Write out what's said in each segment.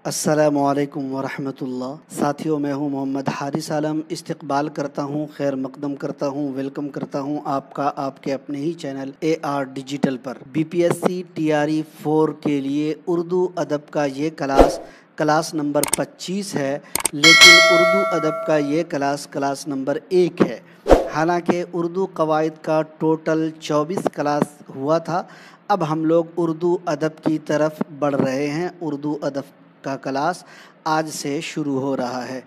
अस्सलामुअलैकुम वरहमतुल्लाह। साथियों, मैं हूं मोहम्मद हारिस आलम। इस्तकबाल करता हूं, खैर मकदम करता हूं, वेलकम करता हूं आपका आपके अपने ही चैनल AR डिजिटल पर। BPSC TRE 4 के लिए उर्दू अदब का ये क्लास नंबर 25 है, लेकिन उर्दू अदब का ये क्लास नंबर 1 है। हालांकि उर्दू कवायद का टोटल 24 क्लास हुआ था। अब हम लोग उर्दू अदब की तरफ बढ़ रहे हैं। उर्दू अदब का क्लास आज से शुरू हो रहा है।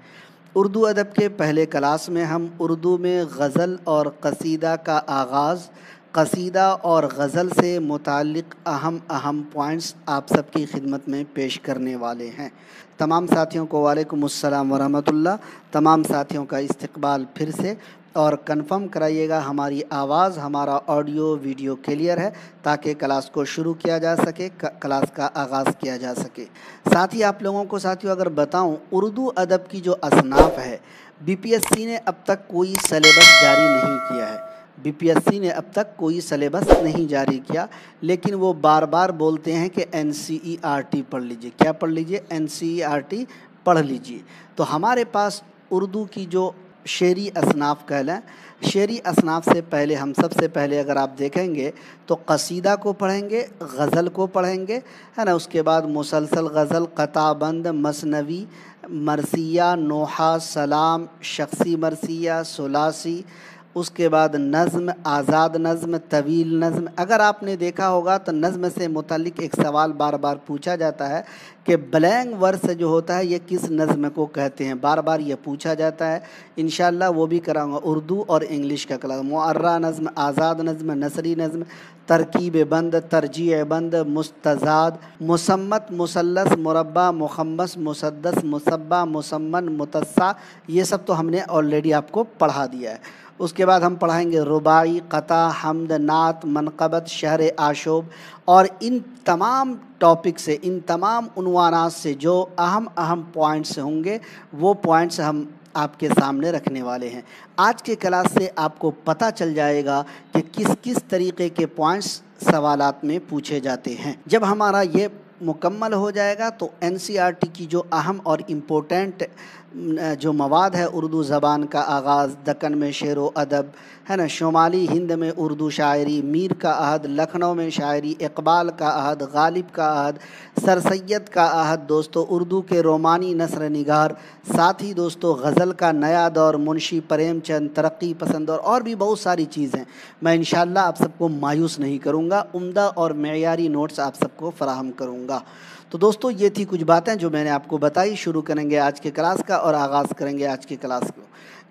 उर्दू अदब के पहले क्लास में हम उर्दू में गज़ल और कसीदा का आगाज़, कसीदा और गज़ल से मुताल्लिक़ अहम पॉइंट्स आप सबकी खिदमत में पेश करने वाले हैं। तमाम साथियों को वालेकुमुस्सलाम वरहमतुल्लाह। तमाम साथियों का इस्तकबाल फिर से, और कंफर्म कराइएगा हमारी आवाज़, हमारा ऑडियो वीडियो क्लियर है, ताकि क्लास को शुरू किया जा सके, क्लास का आगाज़ किया जा सके। साथ ही आप लोगों को साथियों अगर बताऊं, उर्दू अदब की जो असनाफ़ है, BPSC ने अब तक कोई सिलेबस जारी नहीं किया है। BPSC ने अब तक कोई सिलेबस नहीं जारी किया, लेकिन वो बार बार बोलते हैं कि NCERT पढ़ लीजिए। क्या पढ़ लीजिए? NCERT पढ़ लीजिए। तो हमारे पास उर्दू की जो शेरी असनाफ़ कह लें, शेरी असनाफ़ से पहले हम सबसे पहले अगर आप देखेंगे तो कसीदा को पढ़ेंगे, गज़ल को पढ़ेंगे, है ना। उसके बाद मुसलसल गज़ल, क़ताबंद, मसनवी, मरसिया, नोहा, सलाम, शख्सी मरसिया, सुलासी। उसके बाद नज़्म, आज़ाद नज़्म, तवील नज़्म। अगर आपने देखा होगा तो नज़्म से मुतल्लिक़ एक सवाल बार बार पूछा जाता है कि ब्लैंक वर्स जो होता है ये किस नज़्म को कहते हैं, बार बार ये पूछा जाता है। इंशाअल्लाह वो भी कराऊंगा। उर्दू और इंग्लिश का क्लास, मुअर्रा नज़्म, आज़ाद नज़्म, नसरी नज़्म, तरकीब बंद, तरजीह बंद, मुस्तज़ाद, मुसम्मत, मुसल्लस, मुरब्बा, मुखम्मस, मुसद्दस, मुसब्बा, मुसम्मन, मुतस्सा, ये सब तो हमने ऑलरेडी आपको पढ़ा दिया है। उसके बाद हम पढ़ाएंगे रुबाई, क़ता, हम्द, नात, मनक़बत, शहर आशूब। और इन तमाम टॉपिक से, इन तमाम उन्वानात से जो अहम पॉइंट्स होंगे, वो पॉइंट्स हम आपके सामने रखने वाले हैं। आज के क्लास से आपको पता चल जाएगा कि किस किस तरीक़े के पॉइंट्स सवालात में पूछे जाते हैं। जब हमारा ये मुकम्मल हो जाएगा तो NCERT की जो अहम और इम्पोर्टेंट जो मवाद है, उर्दू ज़बान का आगाज़, दक्कन में शेर व अदब, है ना, शुमाली हिंद में उर्दू शायरी, मीर का अहद, लखनऊ में शायरी, इकबाल का अहद, गालिब का अहद, सर सैयद का अहद, दोस्तों उर्दू के रोमानी नसर निगार, साथ ही दोस्तों गज़ल का नया दौर, मुंशी प्रेमचंद, तरक्की पसंद, और भी बहुत सारी चीज़ें। मैं इंशाअल्लाह आप सबको मायूस नहीं करूँगा, उम्दा और मेयारी नोट्स आप सबको फ़राहम करूँगा। तो दोस्तों ये थी कुछ बातें जो मैंने आपको बताई। शुरू करेंगे आज के क्लास का और आगाज़ करेंगे आज के क्लास को।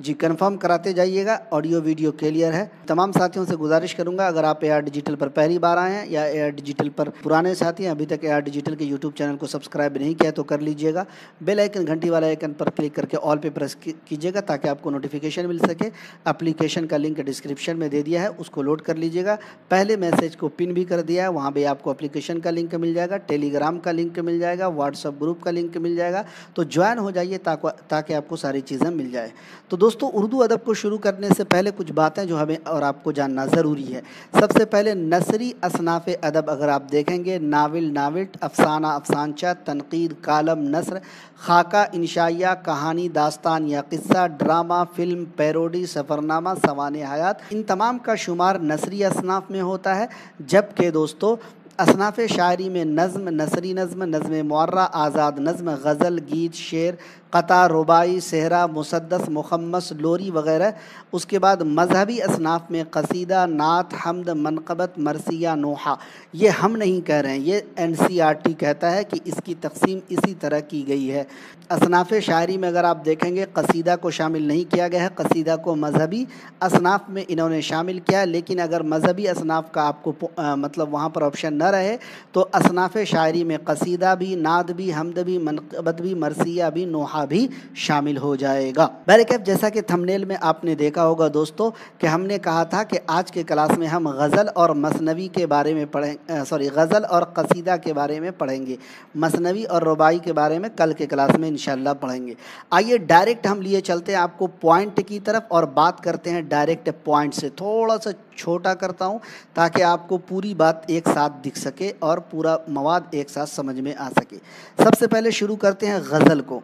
जी कंफर्म कराते जाइएगा, ऑडियो वीडियो क्लियर है। तमाम साथियों से गुजारिश करूंगा, अगर आप AR डिजिटल पर पहली बार आए हैं या AR डिजिटल पर पुराने साथी हैं, अभी तक AR डिजिटल के यूट्यूब चैनल को सब्सक्राइब नहीं किया तो कर लीजिएगा। बेल आइकन, घंटी वाला आइकन पर क्लिक करके ऑल पे प्रेस कीजिएगा ताकि आपको नोटिफिकेशन मिल सके। एप्लीकेशन का लिंक डिस्क्रिप्शन में दे दिया है, उसको लोड कर लीजिएगा। पहले मैसेज को पिन भी कर दिया है, वहाँ पर आपको एप्लीकेशन का लिंक मिल जाएगा, टेलीग्राम का लिंक मिल जाएगा, व्हाट्सअप ग्रुप का लिंक मिल जाएगा। तो ज्वाइन हो जाइए ताकि आपको सारी चीज़ें मिल जाए। तो दोस्तों उर्दू अदब को शुरू करने से पहले कुछ बातें जो हमें और आपको जानना ज़रूरी है। सबसे पहले नसरी असनाफ़ अदब अगर आप देखेंगे, नाविल, नाविट, अफसाना, अफसानचा, तनकीद, कालम, नसर, खाका, इंशाइया, कहानी, दास्तान या किस्सा, ड्रामा, फिल्म, पैरोडी, सफ़रनामा, सवाने हयात, इन तमाम का शुमार नसरी असनाफ़ में होता है। जबकि दोस्तों असनाफ़ शायरी में नज़्म, नसरी नज़्म, नज़्म मुअर्रा, आज़ाद नज़्म, गज़ल, गीत, शेर, क़ता, रुबाई, सेहरा, मुसद्दस, मुखम्मस, लोरी वग़ैरह। उसके बाद मजहबी असनाफ़ में कसीदा, नात, हम्द, मनक़बत, मरसिया, नोहा। ये हम नहीं कह रहे हैं, ये NCERT कहता है कि इसकी तक़सीम इसी तरह की गई है। असनाफ़ शायरी में अगर आप देखेंगे कसीदा को शामिल नहीं किया गया है, कसीदा को मजहबी असनाफ़ में इन्होंने शामिल किया है। लेकिन अगर मजहबी असनाफ़ का आपको मतलब वहाँ पर ऑप्शन न रहे तो असनाफ़ शायरी में कसीदा भी, नाद भी, हम्द भी, मनक़बत भी, मरसिया भी, नोहा بھی شامل ہو جائے گا۔ بہرکیف جیسا کہ تھمبنیل میں آپ نے دیکھا ہوگا دوستو کہ ہم نے کہا تھا کہ آج کے کلاس میں ہم غزل اور مثنوی کے بارے میں غزل اور قصیدہ کے بارے میں پڑھیں گے، مثنوی اور رباعی کے بارے میں کل کے کلاس میں انشاءاللہ پڑھیں گے۔ آئیے ڈائریکٹ ہم لیے چلتے ہیں آپ کو پوائنٹ کی طرف اور بات کرتے ہیں ڈائریکٹ پوائنٹ سے۔ تھوڑا سا چھوٹا کرتا ہوں تاکہ آپ کو پوری بات ایک ساتھ دکھ سکے اور پورا مواد ایک ساتھ سمجھ میں آ سکے۔ سب سے پہلے شروع کرتے ہیں غزل کو۔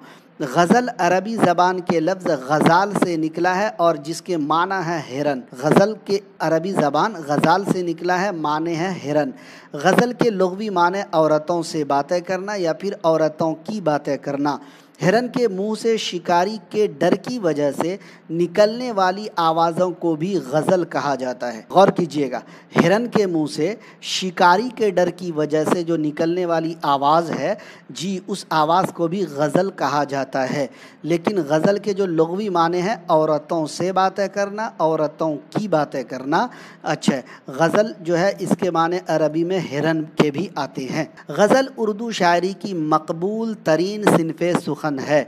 غزل عربی زبان کے لفظ غزال سے نکلا ہے اور جس کے معنی ہے ہرن۔ غزل کے عربی زبان غزال سے نکلا ہے، معنی ہے ہرن۔ غزل کے لغوی معنی عورتوں سے باتیں کرنا یا پھر عورتوں کی باتیں کرنا۔ ہرن کے منہ سے شکاری کے ڈر کی وجہ سے نکلنے والی آوازوں کو بھی غزل کہا جاتا ہے۔ غور کیجئے گا، ہرن کے منہ سے شکاری کے ڈر کی وجہ سے جو نکلنے والی آواز ہے جی اس آواز کو بھی غزل کہا جاتا ہے۔ لیکن غزل کے جو لغوی معنی ہیں عورتوں سے باتیں کرنا، عورتوں کی باتیں کرنا۔ اچھا، غزل جو ہے اس کے معنی عربی میں ہرن کے بھی آتے ہیں۔ غزل اردو شاعری کی مقبول ترین صنف سخن ہے۔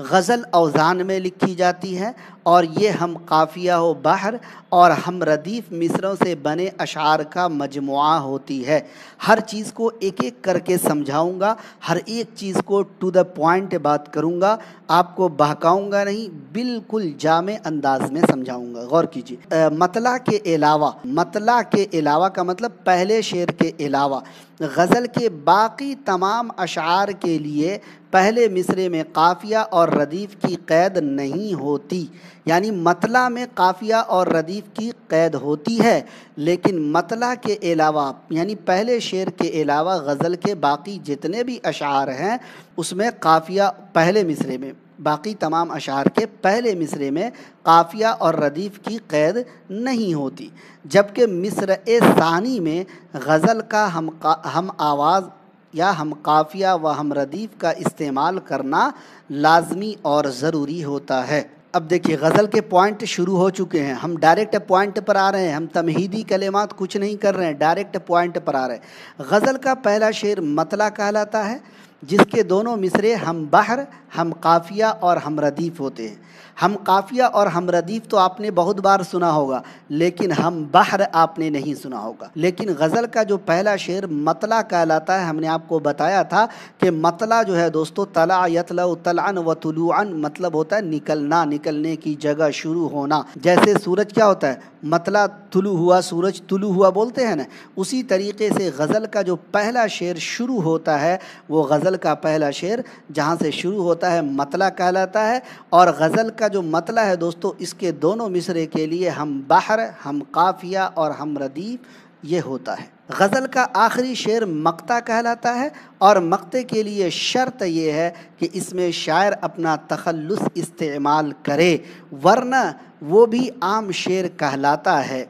غزل اوزان میں لکھی جاتی ہے اور یہ ہم قافیہ و بحر اور ہم ردیف مصروں سے بنے اشعار کا مجموعہ ہوتی ہے۔ ہر چیز کو ایک ایک کر کے سمجھاؤں گا، ہر ایک چیز کو ٹو دا پوائنٹ بات کروں گا، آپ کو بہکاؤں گا نہیں، بالکل جامع انداز میں سمجھاؤں گا۔ غور کیجیے، مطلع کے علاوہ، مطلع کے علاوہ کا مطلب پہلے شعر کے علاوہ غزل کے باقی تمام اشعار کے لیے پہلے مصرے میں قافیہ اور ردیف کی قید نہیں ہوتی۔ یعنی مطلع میں قافیہ اور ردیف کی قید ہوتی ہے، لیکن مطلع کے علاوہ یعنی پہلے شعر کے علاوہ غزل کے باقی جتنے بھی اشعار ہیں اس میں قافیہ پہلے مصرے میں، باقی تمام اشعار کے پہلے مصرے میں قافیہ اور ردیف کی قید نہیں ہوتی، جبکہ مصرع ثانی میں غزل کا ہم آواز یا ہم قافیہ و ہم ردیف کا استعمال کرنا لازمی اور ضروری ہوتا ہے۔ اب دیکھیے غزل کے پوائنٹ شروع ہو چکے ہیں، ہم ڈائریکٹ پوائنٹ پر آ رہے ہیں، ہم تمہیدی کلمات کچھ نہیں کر رہے ہیں، ڈائریکٹ پوائنٹ پر آ رہے ہیں۔ غزل کا پہلا شعر مطلع کہلاتا ہے جس کے دونوں مصرے ہم بحر، ہم قافیہ اور ہم ردیف ہوتے ہیں۔ ہم قافیہ اور ہم ردیف تو آپ نے بہت بار سنا ہوگا لیکن ہم بحر آپ نے نہیں سنا ہوگا۔ لیکن غزل کا جو پہلا شعر مطلع کہلاتا ہے، ہم نے آپ کو بتایا تھا کہ مطلع جو ہے دوستو طلع یطلع طلعا و طلوعا مطلب ہوتا ہے نکلنا، نکلنے کی جگہ، شروع ہونا۔ جیسے سورج کیا ہوتا ہے، مطلع طلوع ہوا، سورج طلوع ہوا بولتے ہیں نا، اسی طریقے سے غزل کا جو پہلا شعر شروع ہوتا ہے وہ غزل کا پہلا شعر جہاں سے شروع ہوتا ہے مطلع کہلاتا ہے۔ اور غزل کا جو مطلع ہے دوستو اس کے دونوں مصرے کے لیے ہم بحر، ہم قافیہ اور ہم ردیف یہ ہوتا ہے۔ غزل کا آخری شعر مقطع کہلاتا ہے اور مقطع کے لیے شرط یہ ہے کہ اس میں شاعر اپنا تخلص استعمال کرے ورنہ وہ بھی عام شعر کہلاتا ہے۔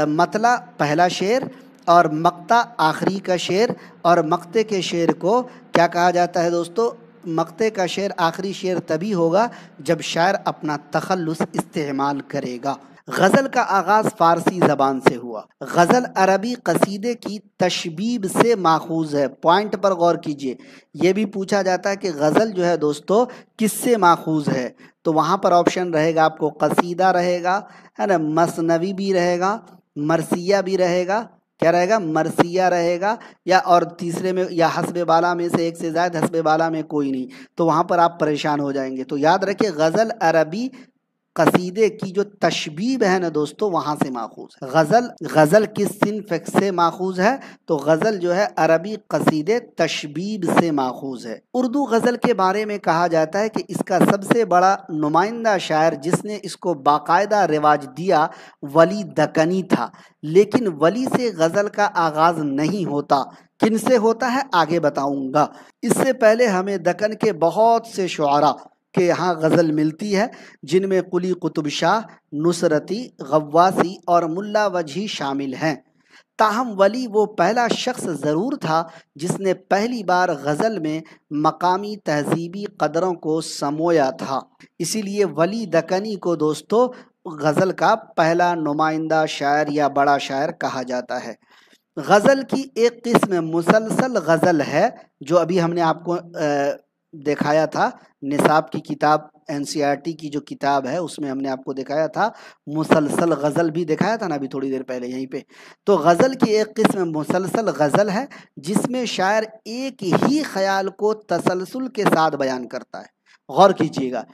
مطلع پہلا شعر اور مقطع آخری کا شعر، اور مقطع کے شعر کو کیا کہا جاتا ہے دوستو، مقطع کا شعر آخری شعر تبھی ہوگا جب شاعر اپنا تخلص استعمال کرے گا۔ غزل کا آغاز فارسی زبان سے ہوا۔ غزل عربی قصیدے کی تشبیب سے ماخوذ ہے۔ پوائنٹ پر غور کیجئے، یہ بھی پوچھا جاتا ہے کہ غزل جو ہے دوستو کس سے ماخوذ ہے، تو وہاں پر آپشن رہے گا آپ کو قصیدہ رہے گا، ہے نا، مثنوی بھی رہے گا، مرثیہ بھی رہے گا، کیا رہے گا، مرثیہ رہے گا، یا اور تیسرے میں یا حسب بالا میں سے ایک سے زائد، حسب بالا میں کوئی نہیں، تو وہاں پر آپ پریشان ہو جائیں گے۔ تو یاد رکھیں غزل عربی قصیدے کی جو تشبیب ہے نا دوستو وہاں سے ماخوذ ہے۔ غزل کس صنف سے ماخوذ ہے، تو غزل جو ہے عربی قصیدے تشبیب سے ماخوذ ہے۔ اردو غزل کے بارے میں کہا جاتا ہے کہ اس کا سب سے بڑا نمائندہ شاعر جس نے اس کو باقاعدہ رواج دیا ولی دکنی تھا، لیکن ولی سے غزل کا آغاز نہیں ہوتا، کن سے ہوتا ہے آگے بتاؤں گا۔ اس سے پہلے ہمیں دکن کے بہت سے شعراء کہ یہاں غزل ملتی ہے جن میں قلی قطب شاہ، نصرتی، غواسی اور ملا وجہی شامل ہیں۔ تاہم ولی وہ پہلا شخص ضرور تھا جس نے پہلی بار غزل میں مقامی تہذیبی قدروں کو سمویا تھا، اسی لیے ولی دکنی کو دوستو غزل کا پہلا نمائندہ شاعر یا بڑا شاعر کہا جاتا ہے۔ غزل کی ایک قسم مسلسل غزل ہے جو ابھی ہم نے آپ کو दिखाया था, निसाब की किताब एनसीईआरटी की जो किताब है उसमें हमने आपको दिखाया था, मुसलसल गज़ल भी दिखाया था ना अभी थोड़ी देर पहले यहीं पे। तो गज़ल की एक किस्म मुसलसल गज़ल है जिसमें शायर एक ही ख्याल को तसलसल के साथ बयान करता है। गौर कीजिएगा,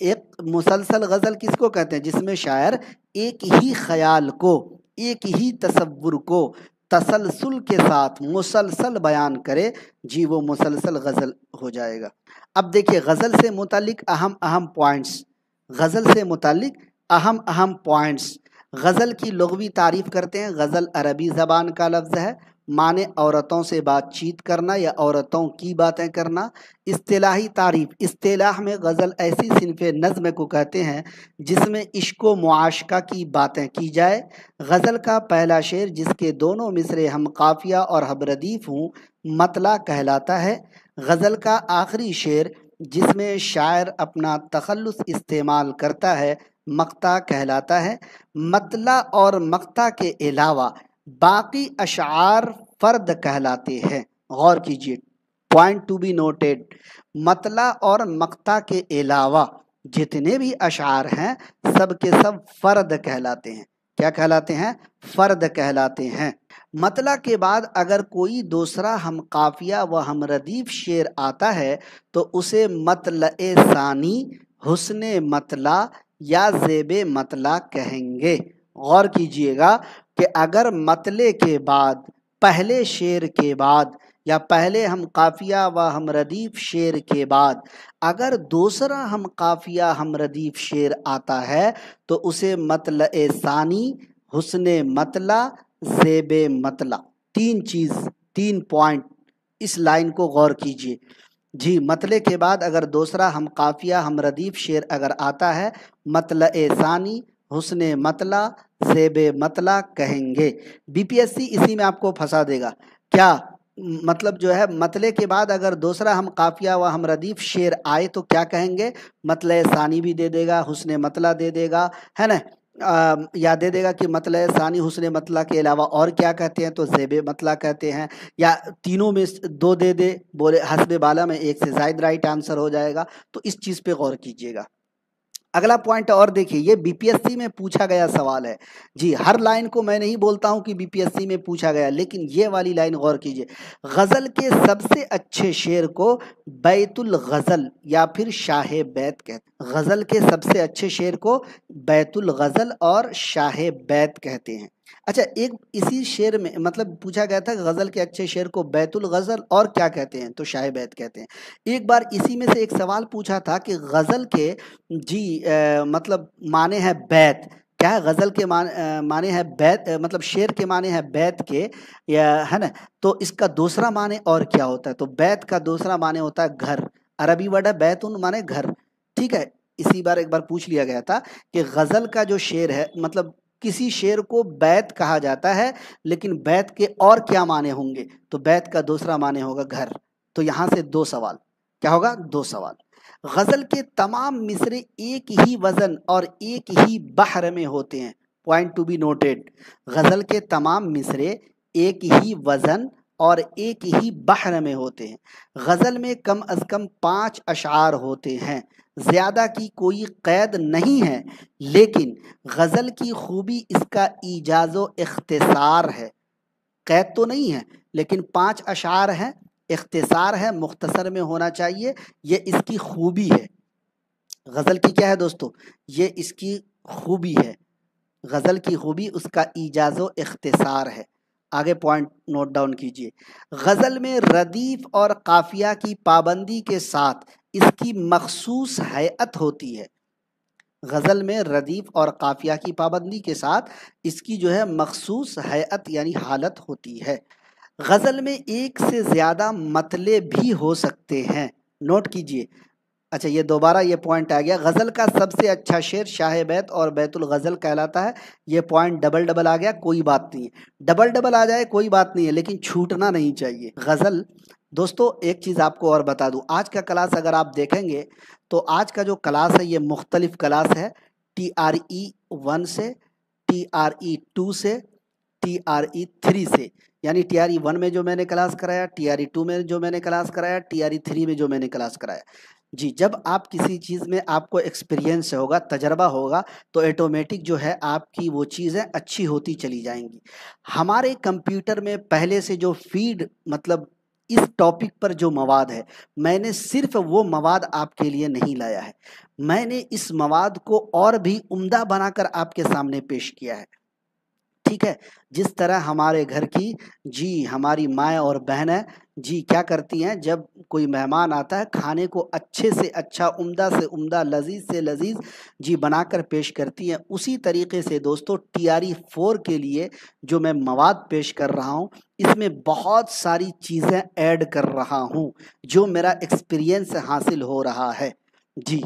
एक मुसलसल गज़ल किसको कहते हैं? जिसमें शायर एक ही ख्याल को, एक ही तसव्वुर को तसलसल के साथ मुसलसल बयान करे, जी वो मुसलसल गज़ल हो जाएगा। अब देखिए गज़ल से मुतालिक अहम अहम पॉइंट्स, गज़ल से मुतालिक अहम अहम पॉइंट्स। गज़ल की लुग़वी तारीफ़ करते हैं। गज़ल अरबी ज़बान का लफ्ज़ है, माने औरतों से बातचीत करना या औरतों की बातें करना। इस्तिलाही तारीफ़, इस्तिलाह में गज़ल ऐसी सिन्फ़े नज़्म को कहते हैं जिसमें इश्क व मुआशका की बातें की जाए। गज़ल का पहला शेर जिसके दोनों मिसरे हम काफ़िया और हमरदीफ हों मतला कहलाता है। गज़ल का आखिरी शेर जिसमें शायर अपना तखल्लुस इस्तेमाल करता है मक्ता कहलाता है। मतला और मक्ता के अलावा बाकी अशार फ़र्द कहलाते हैं। गौर कीजिए, पॉइंट टू बी नोटेड, मतला और मक्ता के अलावा जितने भी अशार हैं सब के सब फ़र्द कहलाते हैं। क्या कहलाते हैं? फ़र्द कहलाते हैं। मतला के बाद अगर कोई दूसरा हम काफिया व हमरदीफ शेर आता है तो उसे मतले सानी, हुस्ने मतला या ज़ेबे मतला कहेंगे। गौर कीजिएगा कि अगर मतले के बाद, पहले शेर के बाद या पहले हम काफिया व हमरदीफ शेर के बाद अगर दूसरा हम काफिया हमरदीफ शेर आता है तो उसे मतले सानी, हुस्ने मतला, ज़ेबे मतला, तीन चीज़, तीन पॉइंट इस लाइन को गौर कीजिए। जी, मतले के बाद अगर दूसरा हम काफिया हम रदीफ शेर अगर आता है मतले सानी, हुस्ने मतला, ज़ेबे मतला कहेंगे। बीपीएससी इसी में आपको फंसा देगा। क्या मतलब जो है मतले के बाद अगर दूसरा हम काफिया व हम रदीफ शेर आए तो क्या कहेंगे? मतले सानी भी दे देगा, हुस्ने मतला दे देगा, है ना, या दे देगा कि मतले सानी हुस्ने मतला के अलावा और क्या कहते हैं तो ज़ेबे मतला कहते हैं, या तीनों में दो दे दे, बोले हस्बे बाला में एक से ज़ायद राइट आंसर हो जाएगा। तो इस चीज़ पे गौर कीजिएगा। अगला पॉइंट और देखिए, ये बीपीएससी में पूछा गया सवाल है। जी, हर लाइन को मैं नहीं बोलता हूँ कि बीपीएससी में पूछा गया, लेकिन ये वाली लाइन गौर कीजिए। गज़ल के सबसे अच्छे शेर को बैतुल गज़ल या फिर शाह बैत कहते हैं। गज़ल के सबसे अच्छे शेर को बैतुल गज़ल और शाह बैत कहते हैं। अच्छा, एक इसी शेर में मतलब पूछा गया था गज़ल के अच्छे शेर को बैतुल गज़ल और क्या कहते हैं तो शाह बैत कहते हैं। एक बार इसी में से एक सवाल पूछा था कि गज़ल के जी मतलब माने हैं बैत, क्या है? गज़ल के माने हैं बैत, मतलब शेर के माने हैं बैत के, या है ना, तो इसका दूसरा माने और क्या होता है? तो बैत का दूसरा माने होता है घर। अरबी वर्ड है बैतुन माने घर, ठीक है। इसी बार एक बार पूछ लिया गया था कि गज़ल का जो शेर है मतलब किसी शेर को बैत कहा जाता है लेकिन बैत के और क्या माने होंगे? तो बैत का दूसरा माने होगा घर। तो यहाँ से दो सवाल, क्या होगा? दो सवाल। गज़ल के तमाम मिसरे एक ही वज़न और एक ही बहर में होते हैं। पॉइंट टू बी नोटेड, गज़ल के तमाम मिसरे एक ही वज़न और एक ही बहर में होते हैं। गज़ल में कम अज़ कम 5 अशार होते हैं, ज़्यादा की कोई क़ैद नहीं है, लेकिन गज़ल की खूबी इसका ईजाज़ो इख्तिसार है। क़ैद तो नहीं है लेकिन 5 अशार हैं, इख्तिसार है, मुख्तसर में होना चाहिए, ये इसकी खूबी है। गज़ल की क्या है दोस्तों? ये इसकी खूबी है। गज़ल की खूबी उसका ईजाज़ो इख्तिसार है। आगे पॉइंट नोट डाउन कीजिए। गज़ल में रदीफ़ और काफ़िया की पाबंदी के साथ इसकी मखसूस हैअत होती है। गज़ल में रदीफ़ और काफ़िया की पाबंदी के साथ इसकी जो है मखसूस हैअत यानी हालत होती है। गज़ल में एक से ज़्यादा मतले भी हो सकते हैं, नोट कीजिए। अच्छा, ये दोबारा ये पॉइंट आ गया। गज़ल का सबसे अच्छा शेर शाह बैत और बैतुल गज़ल कहलाता है। ये पॉइंट डबल डबल आ गया, कोई बात नहीं है, डबल डबल आ जाए कोई बात नहीं है, लेकिन छूटना नहीं चाहिए। गज़ल दोस्तों एक चीज़ आपको और बता दूं, आज का क्लास अगर आप देखेंगे तो आज का जो क्लास है ये मुख्तलिफ क्लास है। TRE 1 से, TRE 2 से, TRE 3 से, यानी टीआरई 1 में जो मैंने क्लास कराया, टीआरई 2 में जो मैंने क्लास कराया, टीआरई 3 में जो मैंने क्लास कराया। जी, जब आप किसी चीज़ में आपको एक्सपीरियंस होगा, तजर्बा होगा, तो ऑटोमेटिक जो है आपकी वो चीज़ें अच्छी होती चली जाएंगी। हमारे कंप्यूटर में पहले से जो फीड मतलब इस टॉपिक पर जो मवाद है, मैंने सिर्फ वो मवाद आपके लिए नहीं लाया है, मैंने इस मवाद को और भी उम्दा बनाकर आपके सामने पेश किया है। ठीक है, जिस तरह हमारे घर की जी हमारी माँ और बहनें जी क्या करती हैं, जब कोई मेहमान आता है खाने को अच्छे से अच्छा, उम्दा से उम्दा, लजीज से लजीज जी बनाकर पेश करती हैं। उसी तरीके से दोस्तों टीआरई 4 के लिए जो मैं मवाद पेश कर रहा हूँ, इसमें बहुत सारी चीज़ें ऐड कर रहा हूँ जो मेरा एक्सपीरियंस हासिल हो रहा है। जी,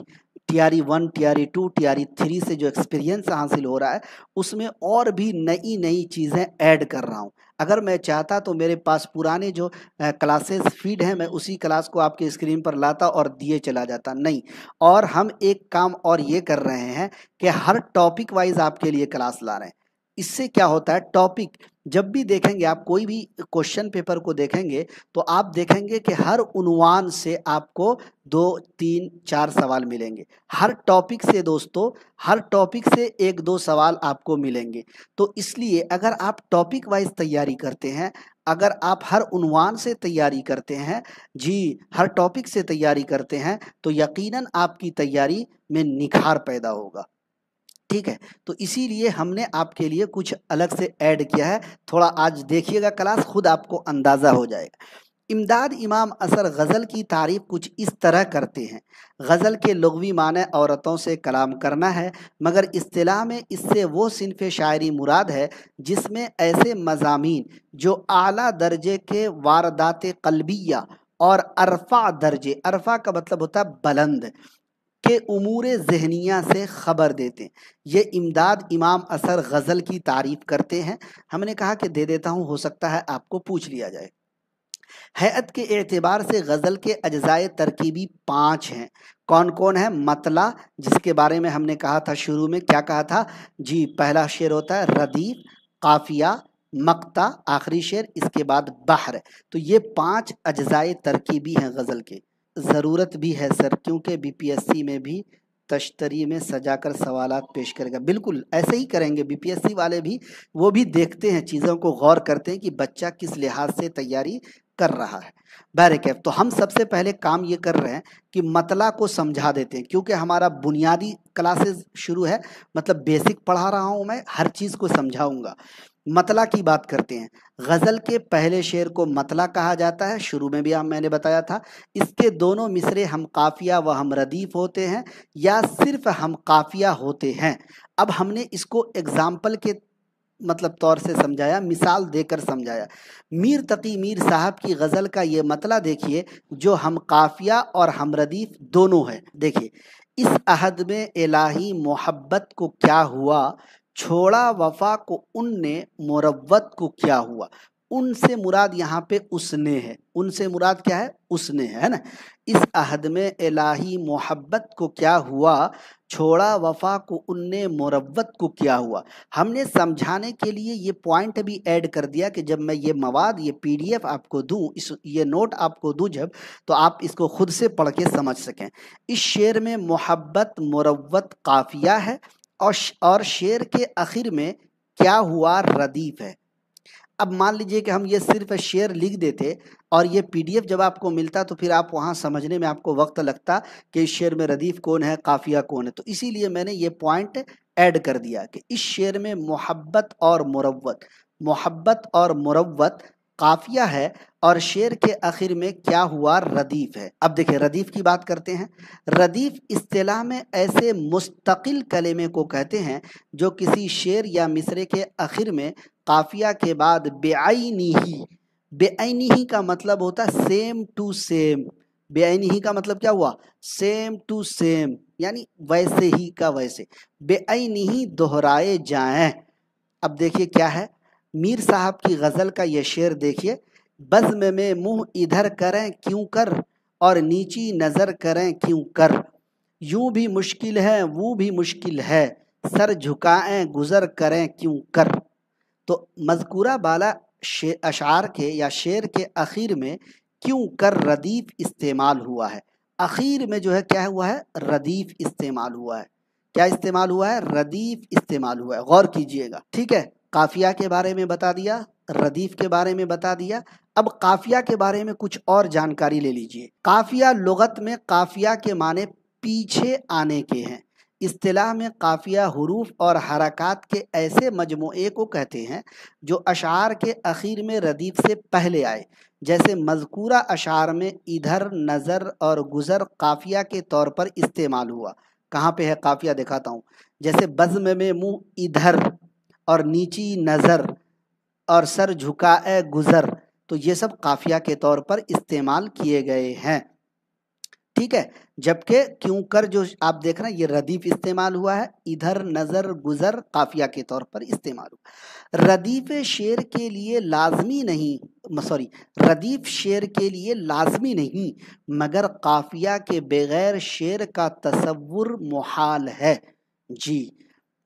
टीआरई 1, टीआरई 2, टीआरई 3 से जो एक्सपीरियंस हासिल हो रहा है, उसमें और भी नई नई चीज़ें ऐड कर रहा हूँ। अगर मैं चाहता तो मेरे पास पुराने जो क्लासेस फीड हैं, मैं उसी क्लास को आपके स्क्रीन पर लाता और दिए चला जाता, नहीं। और हम एक काम और ये कर रहे हैं कि हर टॉपिक वाइज आपके लिए क्लास ला रहे हैं। इससे क्या होता है, टॉपिक जब भी देखेंगे आप, कोई भी क्वेश्चन पेपर को देखेंगे तो आप देखेंगे कि हर उन्वान से आपको 2, 3, 4 सवाल मिलेंगे। हर टॉपिक से दोस्तों, हर टॉपिक से 1-2 सवाल आपको मिलेंगे। तो इसलिए अगर आप टॉपिक वाइज तैयारी करते हैं, अगर आप हर उन्वान से तैयारी करते हैं, जी हर टॉपिक से तैयारी करते हैं, तो यकीनन आपकी तैयारी में निखार पैदा होगा। ठीक है, तो इसीलिए हमने आपके लिए कुछ अलग से ऐड किया है। थोड़ा आज देखिएगा क्लास, खुद आपको अंदाज़ा हो जाएगा। इमदाद इमाम असर गज़ल की तारीफ कुछ इस तरह करते हैं। गज़ल के लुग़वी माने औरतों से कलाम करना है, मगर इस्तिलाह में इससे वो सिन्फ़ शायरी मुराद है जिसमें ऐसे मज़ामीन जो आला दर्जे के वारदात क़ल्बिया और अरफ़ा दर्जे, अरफ़ा का मतलब होता है बुलंद, के उमूर ज़हनिया से ख़बर देते हैं। ये इमदाद इमाम असर गज़ल की तारीफ़ करते हैं। हमने कहा कि दे देता हूँ, हो सकता है आपको पूछ लिया जाए। हैत के एतबार से गज़ल के अज्जाए तरकीबी 5 हैं। कौन कौन है? मतला, जिसके बारे में हमने कहा था शुरू में, क्या कहा था जी, पहला शेर होता है रदीफ, काफिया, मक्ता, आखिरी शेर, इसके बाद बहर। तो ये 5 अज्जाए तरकीबी हैं गज़ल के। ज़रूरत भी है सर, क्योंकि बीपीएससी में भी तश्तरी में सजाकर सवालात पेश करेगा। बिल्कुल ऐसे ही करेंगे बीपीएससी वाले भी, वो भी देखते हैं, चीज़ों को गौर करते हैं कि बच्चा किस लिहाज से तैयारी कर रहा है। बैरकैफ, तो हम सबसे पहले काम ये कर रहे हैं कि मतला को समझा देते हैं, क्योंकि हमारा बुनियादी क्लासेस शुरू है, मतलब बेसिक पढ़ा रहा हूँ मैं, हर चीज़ को समझाऊंगा। मतला की बात करते हैं। गज़ल के पहले शेर को मतला कहा जाता है, शुरू में भी मैंने बताया था। इसके दोनों मिसरे हम काफिया व हम रदीफ होते हैं या सिर्फ हम काफिया होते हैं। अब हमने इसको एग्जाम्पल के मतलब तौर से समझाया, मिसाल देकर समझाया। मीर तकी मीर साहब की गज़ल का ये मतला देखिए, जो हम काफिया और हम रदीफ दोनों है। देखिए, इस अहद में इलाही मोहब्बत को क्या हुआ, छोड़ा वफा को उनने मुरव्वत को क्या हुआ। उनसे मुराद यहाँ पे उसने है, उनसे मुराद क्या है, उसने है ना। इस अहद में इलाही मोहब्बत को क्या हुआ, छोड़ा वफा को उनने मुरव्वत को क्या हुआ। हमने समझाने के लिए ये पॉइंट भी ऐड कर दिया कि जब मैं ये मवाद, ये पीडीएफ आपको दूं, ये नोट आपको दूं जब, तो आप इसको खुद से पढ़ के समझ सकें। इस शेर में मोहब्बत मुरव्वत काफिया है और शेर के आखिर में क्या हुआ रदीफ है। अब मान लीजिए कि हम ये सिर्फ शेर लिख देते और ये पीडीएफ जब आपको मिलता तो फिर आप वहाँ समझने में आपको वक्त लगता कि इस शेर में रदीफ कौन है, काफिया कौन है। तो इसीलिए मैंने ये पॉइंट ऐड कर दिया कि इस शेर में मोहब्बत और मुरव्वत काफिया है और शेर के आखिर में क्या हुआ रदीफ है। अब देखिए रदीफ की बात करते हैं। रदीफ इस्तिलाह में ऐसे मुस्तकिल कलेमे को कहते हैं जो किसी शेर या मिसरे के आखिर में काफिया के बाद बेआईनी का मतलब होता है सेम टू सेम। बेआईनी का मतलब क्या हुआ, सेम टू सेम, यानी वैसे ही का वैसे, बेआईनी दोहराए जाएं। अब देखिए क्या है, मीर साहब की गज़ल का ये शेर देखिए, बज़्म में मुंह इधर करें क्यों कर और नीची नज़र करें क्यों कर, यूं भी मुश्किल है वो भी मुश्किल है, सर झुकाएं गुज़र करें क्यों कर। तो मज़कूरा बाला अशार के या शेर के आखिर में क्यों कर रदीफ इस्तेमाल हुआ है। आखिर में जो है क्या हुआ है, रदीफ इस्तेमाल हुआ है। क्या इस्तेमाल हुआ है, रदीफ इस्तेमाल हुआ है, गौर कीजिएगा। ठीक है, काफिया के बारे में बता दिया, रदीफ के बारे में बता दिया। अब काफिया के बारे में कुछ और जानकारी ले लीजिए। काफिया लुगत में काफिया के माने पीछे आने के हैं। इस्तिलाह में काफिया हुरूफ और हरकात के ऐसे मजमूए को कहते हैं जो अशार के आखिर में रदीफ से पहले आए। जैसे मज़कूरा अशार में इधर, नज़र और गुज़र काफिया के तौर पर इस्तेमाल हुआ। कहाँ पे है काफिया, दिखाता हूँ। जैसे बज़्म में मुँह इधर और नीची नज़र और सर झुकाए गुज़र, तो ये सब काफिया के तौर पर इस्तेमाल किए गए हैं। ठीक है, जबकि क्यों कर जो आप देख रहे हैं ये रदीफ इस्तेमाल हुआ है। इधर, नज़र, गुज़र काफिया के तौर पर इस्तेमाल हुआ। रदीफ शेर के लिए लाजमी नहीं, रदीफ शेर के लिए लाजमी नहीं, मगर काफिया के बगैर शेर का तसव्वुर मुहाल है। जी,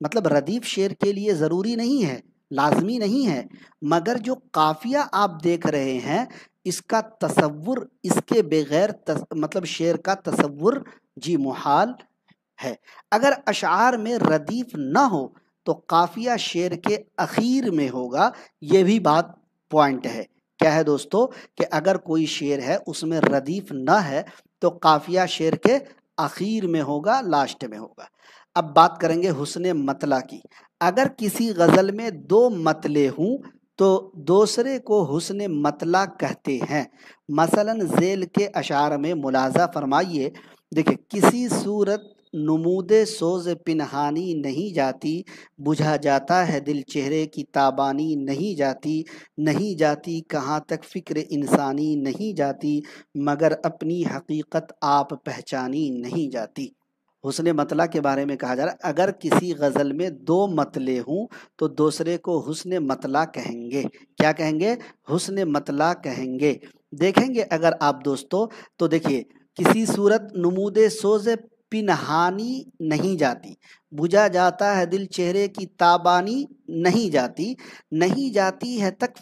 मतलब रदीफ शेर के लिए ज़रूरी नहीं है, लाजमी नहीं है, मगर जो काफिया आप देख रहे हैं इसका तसव्वुर, इसके बगैर मतलब शेर का तसव्वुर जी मुहाल है। अगर अशार में रदीफ ना हो तो काफिया शेर के अखीर में होगा। ये भी बात पॉइंट है। क्या है दोस्तों, कि अगर कोई शेर है उसमें रदीफ ना है तो काफिया शेर के अखीर में होगा, लास्ट में होगा। अब बात करेंगे हुस्ने मतला की। अगर किसी गज़ल में दो मतले हों तो दूसरे को हुस्ने मतला कहते हैं। मसलन ज़ेल के अशार में मुलाजा फरमाइए। देखिए, किसी सूरत नुमूदे सोज़ पिनहानी नहीं जाती, बुझा जाता है दिल चेहरे की ताबानी नहीं जाती, नहीं जाती कहाँ तक फ़िक्र इंसानी नहीं जाती, मगर अपनी हकीकत आप पहचानी नहीं जाती। हुस्ने मतला के बारे में कहा जा रहा है, अगर किसी गज़ल में दो मतले हों तो दूसरे को हुस्ने मतला कहेंगे। क्या कहेंगे, हुस्ने मतला कहेंगे। देखेंगे अगर आप दोस्तों तो देखिए, किसी सूरत नुमूदे सोज़ पिनहानी नहीं जाती, बुझा जाता है दिल चेहरे की ताबानी नहीं जाती, नहीं जाती है तक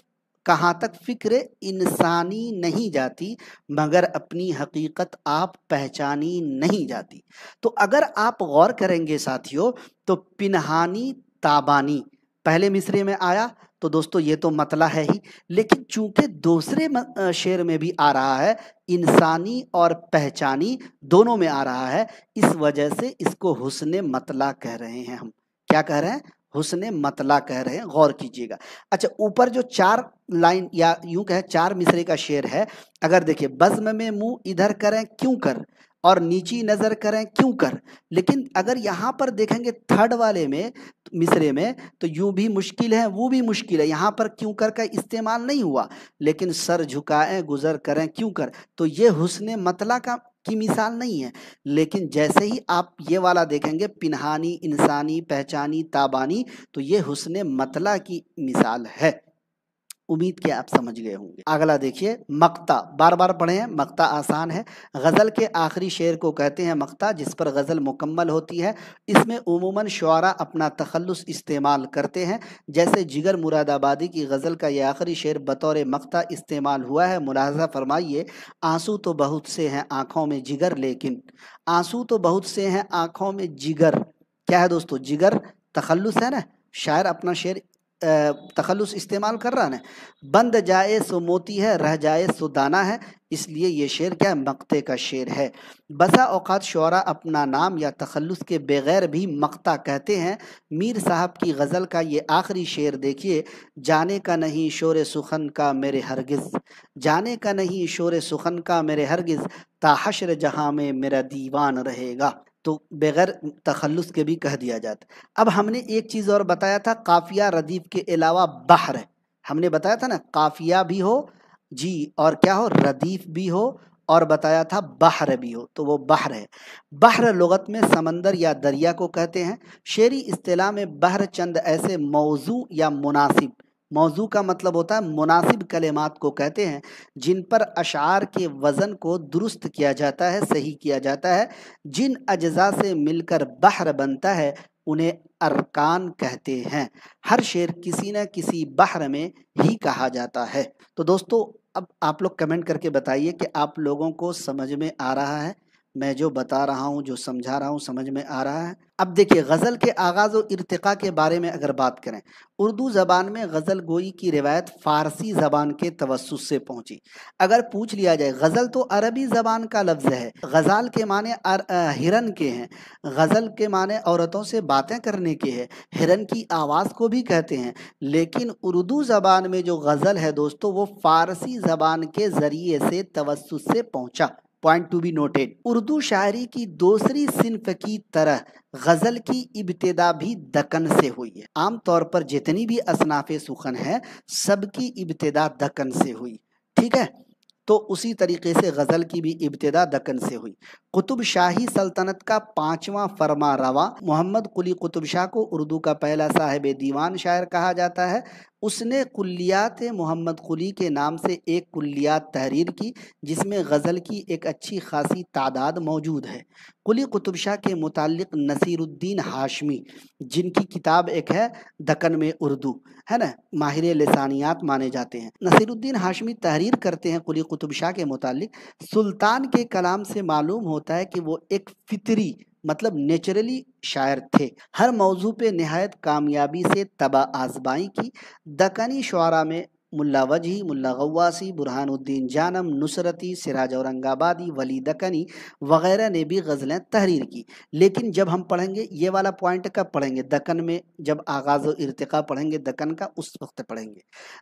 कहाँ तक फ़िक्र इंसानी नहीं जाती, मगर अपनी हकीकत आप पहचानी नहीं जाती। तो अगर आप गौर करेंगे साथियों तो पिनहानी ताबानी पहले मिसरे में आया तो दोस्तों ये तो मतला है ही, लेकिन चूंकि दूसरे शेर में भी आ रहा है, इंसानी और पहचानी दोनों में आ रहा है, इस वजह से इसको हुस्ने मतला कह रहे हैं हम। क्या कह रहे हैं, हुस्ने मतला कह रहे हैं, गौर कीजिएगा। अच्छा, ऊपर जो 4 लाइन या यूं कहे 4 मिसरे का शेर है, अगर देखिए बज़्म में मुंह इधर करें क्यों कर और नीची नजर करें क्यों कर, लेकिन अगर यहाँ पर देखेंगे थर्ड वाले में मिसरे में तो यूं भी मुश्किल है, वो भी मुश्किल है, यहाँ पर क्यों कर का इस्तेमाल नहीं हुआ, लेकिन सर झुकाएं गुजर करें क्यों कर, तो ये हुस्ने मतला की मिसाल नहीं है। लेकिन जैसे ही आप ये वाला देखेंगे पिनहानी, इंसानी, पहचानी, ताबानी, तो ये हुस्ने मतला की मिसाल है। उम्मीद के आप समझ गए होंगे। अगला देखिए, मक्ता, बार बार पढ़े हैं, मक्ता आसान है। गज़ल के आखिरी शेर को कहते हैं मक्ता, जिस पर गज़ल मुकम्मल होती है। इसमें उमूमन शुआरा अपना तखल्लुस इस्तेमाल करते हैं। जैसे जिगर मुरादाबादी की गज़ल का ये आखिरी शेर बतौर मक्ता इस्तेमाल हुआ है। मुलाहजा फरमाइए, आंसू तो बहुत से हैं आँखों में जिगर, लेकिन आंसू तो बहुत से हैं आँखों में जिगर। क्या है दोस्तों, जिगर तखल्लुस है ना, शायर अपना शेर तखल्लुस इस्तेमाल कर रहा है ना। बंद जाए सो मोती है, रह जाए सो दाना है, इसलिए ये शेर क्या है, मक्ते का शेर है। बसा औकात शुअरा अपना नाम या तखल्लुस के बगैर भी मक्ता कहते हैं। मीर साहब की गज़ल का ये आखिरी शेर देखिए, जाने का नहीं शोर सुखन का मेरे हरगिज़, जाने का नहीं शोर सुखन का मेरे हरगिज़, ताहश्र जहाँ में मेरा दीवान रहेगा। तो बगैर तखल्लुस के भी कह दिया जाता। अब हमने एक चीज़ और बताया था, काफिया रदीफ के अलावा बहर है। हमने बताया था ना, काफिया भी हो जी और क्या हो, रदीफ भी हो, और बताया था बहर भी हो, तो वो बहर है। बहर लुगत में समंदर या दरिया को कहते हैं। शेरी इस्तिलाह में बहर चंद ऐसे मौजू या मुनासिब, मौजू का मतलब होता है मुनासिब कलिमात को कहते हैं, जिन पर अशार के वज़न को दुरुस्त किया जाता है, सही किया जाता है। जिन अज्जा से मिलकर बहर बनता है انہیں ارکان کہتے ہیں۔ ہر شعر کسی نہ کسی بحر میں ہی کہا جاتا ہے۔ تو دوستو اب آپ لوگ کمنٹ کر کے بتائیے کہ آپ لوگوں کو سمجھ میں آ رہا ہے، میں جو بتا رہا ہوں، جو سمجھا رہا ہوں، سمجھ میں آ رہا ہے؟ اب دیکھیے، غزل کے آغاز و ارتقاء کے بارے میں اگر بات کریں، اردو زبان میں غزل گوئی کی روایت فارسی زبان کے توسط سے پہنچی۔ اگر پوچھ لیا جائے، غزل تو عربی زبان کا لفظ ہے، غزال کے معنی ہرن کے ہیں، غزل کے معنی عورتوں سے باتیں کرنے کے ہیں، ہرن کی آواز کو بھی کہتے ہیں، لیکن اردو زبان میں جو غزل ہے دوستو، وہ فارسی زبان کے ذریعے سے توسط سے پہنچا۔ Point to be noted. Urdu شاعری کی دوسری صنف کی طرح غزل کی ابتدا بھی دکن سے ہوئی ہے۔ عام طور پر جتنی بھی اصناف سخن ہیں، سب کی ابتدا دکن سے ہوئی، ٹھیک ہے؟ تو اسی طریقے سے غزل کی بھی ابتدا دکن سے ہوئی۔ قطب شاہی سلطنت کا 5واں فرما روا محمد قلی قطب شاہ کو اردو کا پہلا صاحب دیوان شاعر کہا جاتا ہے۔ اس نے کلیات محمد قلی کے نام سے ایک کلیات تحریر کی، جس میں غزل کی ایک اچھی خاصی تعداد موجود ہے۔ قلی قطب شاہ کے متعلق نصیر الدین ہاشمی، جن کی کتاب ایک ہے دکن میں اردو، ہے نا، ماہر لسانیات مانے جاتے ہیں، نصیر الدین ہاشمی تحریر کرتے ہیں قلی قطب شاہ کے متعلق: سلطان کے کلام سے معلوم ہوتا ہے کہ وہ ایک فطری مطلب نیچرلی شاعر تھے، ہر موضوع پہ نہایت کامیابی سے طبع آزمائی کی۔ دکنی شعراء میں ملا وجہی، ملا غواسی، برہان الدین جانم، نصرتی، سراج اورنگ آبادی، ولی دکنی وغیرہ نے بھی غزلیں تحریر کی۔ لیکن جب ہم پڑھیں گے یہ والا پوائنٹ، کب پڑھیں گے؟ دکن میں جب آغاز و ارتقاء پڑھیں گے دکن کا، اس وقت پڑھیں گے۔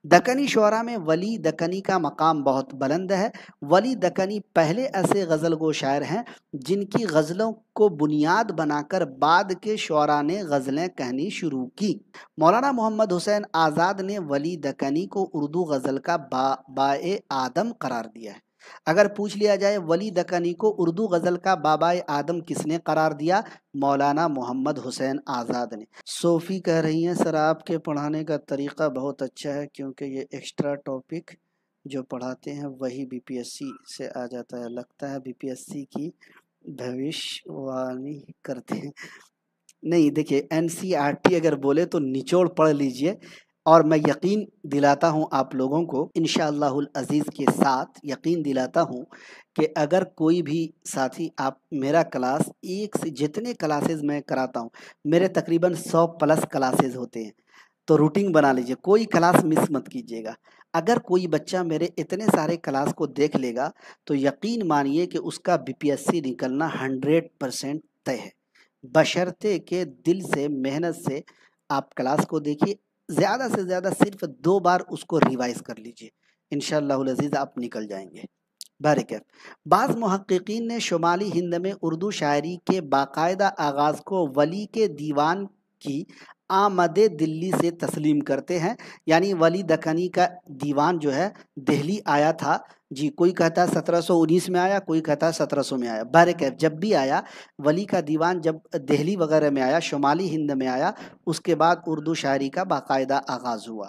دکنی شعراء میں ولی دکنی کا مقام بہت بلند ہے۔ ولی دکنی پہلے ایسے غزل گو شاعر ہیں جن کی غزلوں کو بنیاد بنا کر بعد کے شعراء نے غزلیں کہنی شروع کی۔ مولانا محمد حسین آزاد نے ولی دکنی کو اردو غزل کا بابائے آدم قرار دیا ہے۔ اگر پوچھ لیا جائے ولی دکنی کو اردو غزل کا بابائے آدم کس نے قرار دیا؟ مولانا محمد حسین آزاد نے۔ صوفی کہہ رہی ہیں سر آپ کے پڑھانے کا طریقہ بہت اچھا ہے، کیونکہ یہ ایکسٹرا ٹاپک جو پڑھاتے ہیں وہی بی پی ایس سی سے آ جاتا ہے، لگتا ہے بی پی ایس سی کی بھوشوانی کرتے ہیں۔ نہیں، دیکھیے این سی آر ٹی اگر بولے تو نچوڑ پڑھ لیجئے، اور میں یقین دلاتا ہوں آپ لوگوں کو، انشاءاللہ العزیز کے ساتھ یقین دلاتا ہوں کہ اگر کوئی بھی ساتھی آپ میرا کلاس ایک سے جتنے کلاسز میں کراتا ہوں، میرے تقریباً 100+ کلاسز ہوتے ہیں، تو روٹین بنا لیجئے، کوئی کلاس مس مت کیجیے گا۔ اگر کوئی بچہ میرے اتنے سارے کلاس کو دیکھ لے گا تو یقین مانیے کہ اس کا بی پی ایس سی نکلنا 100% طے ہے، بشرطے کہ دل سے محنت سے آپ کلاس کو دیکھیے، زیادہ سے زیادہ صرف 2 بار اس کو ریوائز کر لیجئے، انشاءاللہ العزیز آپ نکل جائیں گے۔ بارکیف۔ بعض محققین نے شمالی ہند میں اردو شاعری کے باقاعدہ آغاز کو ولی کے دیوان کی آمد دلی سے تسلیم کرتے ہیں، یعنی ولی دکنی کا دیوان جو ہے دہلی آیا تھا، جی کوئی کہتا ہے 1719 میں آیا، کوئی کہتا ہے 1700 میں آیا، بہرکیف جب بھی آیا، ولی کا دیوان جب دہلی وغیرہ میں آیا، شمالی ہند میں آیا، اس کے بعد اردو شاعری کا باقاعدہ آغاز ہوا۔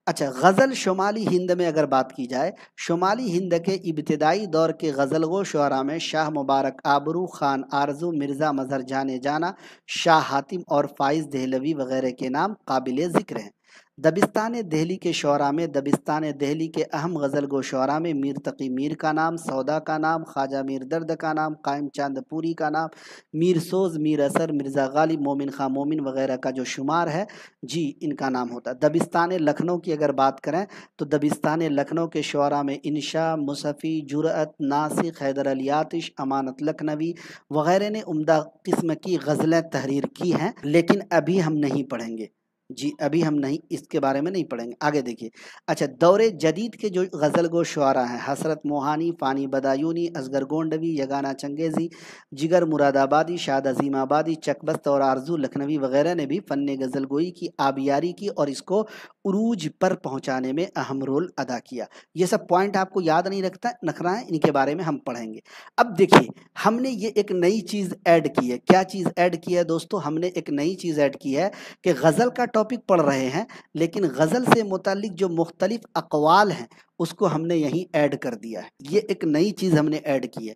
اچھا، غزل شمالی ہند میں اگر بات کی جائے، شمالی ہند کے ابتدائی دور کے غزل گو شعراء میں شاہ مبارک آبرو، خان آرزو، مرزا مظہر جانے جانا، شاہ حاتم اور فائز دہلوی وغیرہ کے نام قابل ذکر ہیں۔ دبستان دہلی کے شعراء میں دبستان دہلی کے اہم غزل گو شعراء میں میر تقی میر کا نام، سودا کا نام، خواجہ میر درد کا نام، قائم چاند پوری کا نام، میر سوز، میر اثر، مرزا غالب، مومن خان مومن وغیرہ کا جو شمار ہے، جی ان کا نام ہوتا ہے۔ دبستان لکھنؤ کی اگر بات کریں تو دبستان لکھنؤ کے شعراء میں انشا، مصفی، جرأت، ناسخ، حیدر علی آتش، امانت لکھنوی وغیرہ نے عمدہ قسم کی غزلیں تحریر کی ہیں، لیکن ابھی ہم نہیں پڑھیں گے، جی ابھی ہم نہیں اس کے بارے میں نہیں پڑھیں گے، آگے دیکھیے۔ اچھا، دور جدید کے جو غزل گو شعراء ہیں، حسرت موہانی، فانی بدایونی، اصغر گونڈوی، یگانہ چنگیزی، جگر مراد آبادی، شاد عظیم آبادی، چکبست اور آرزو لکھنوی وغیرہ نے بھی فن غزل گوئی کی آبیاری کی اور اس کو عروج پر پہنچانے میں اہم رول ادا کیا۔ یہ سب پوائنٹ آپ کو یاد نہیں رکھنا ہے، ان کے بارے میں ہم پڑھیں گے۔ اب دیکھیے، ہم نے یہ ایک نئی چیز ایڈ کی ہے۔ کیا چیز ایڈ کی ہے دوستو؟ ہم نے ایک نئی چیز ایڈ کی ہے کہ غزل کا ٹاپک پڑھ رہے ہیں، لیکن غزل سے متعلق جو مختلف اقوال ہیں اس کو ہم نے یہیں ایڈ کر دیا ہے۔ یہ ایک نئی چیز ہم نے ایڈ کی ہے۔